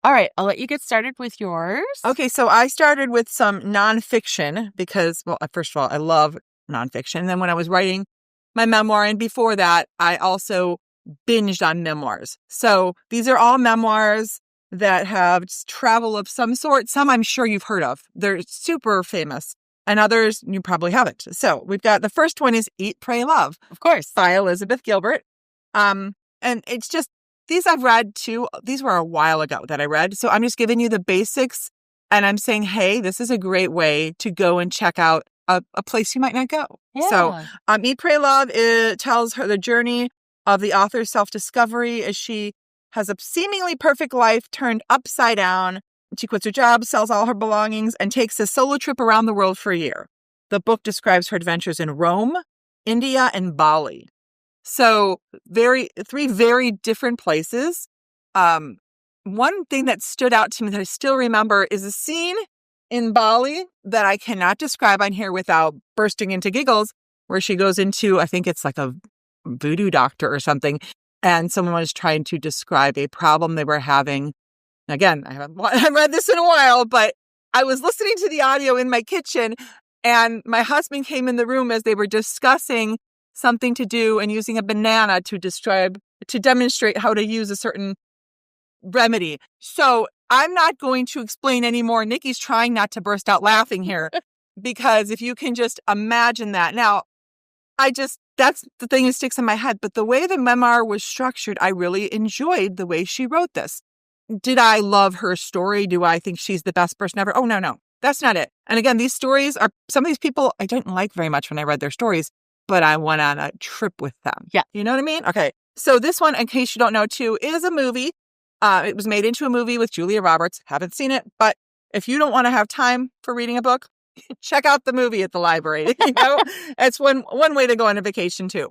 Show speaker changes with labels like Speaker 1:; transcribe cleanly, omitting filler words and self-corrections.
Speaker 1: All right, I'll let you get started with yours.
Speaker 2: Okay, so I started with some nonfiction because, well, first of all, I love nonfiction. And then when I was writing my memoir, and before that, I also binged on memoirs. So these are all memoirs that have travel of some sort. Some I'm sure you've heard of. They're super famous. And others you probably haven't. So we've got the first one is Eat, Pray, Love,
Speaker 1: Of course.
Speaker 2: by Elizabeth Gilbert. And it's just, these I've read too. These were a while ago that I read. So I'm just giving you the basics and I'm saying, hey, this is a great way to go and check out a place you might not go.
Speaker 1: Yeah.
Speaker 2: So Eat, Pray, Love, it tells her the journey of the author's self-discovery as she has a seemingly perfect life turned upside down. She quits her job, sells all her belongings, and takes a solo trip around the world for a year. The book describes her adventures in Rome, India, and Bali. So three very different places. One thing that stood out to me that I still remember is a scene in Bali that I cannot describe on here without bursting into giggles, where she goes into, I think it's like a voodoo doctor or something, and someone was trying to describe a problem they were having. Again, I haven't read this in a while, but I was listening to the audio in my kitchen and my husband came in the room as they were discussing something to do and using a banana to demonstrate how to use a certain remedy. So I'm not going to explain anymore. Nikki's trying not to burst out laughing here because if you can just imagine that. Now, that's the thing that sticks in my head. But the way the memoir was structured, I really enjoyed the way she wrote this. Did I love her story? Do I think she's the best person ever? Oh, no. That's not it. And again, these stories are, some of these people I didn't like very much when I read their stories, but I went on a trip with them.
Speaker 1: Yeah.
Speaker 2: You know what I mean? Okay. So this one, in case you don't know too, is a movie. It was made into a movie with Julia Roberts. Haven't seen it, but if you don't want to have time for reading a book, check out the movie at the library. You know, it's one way to go on a vacation too.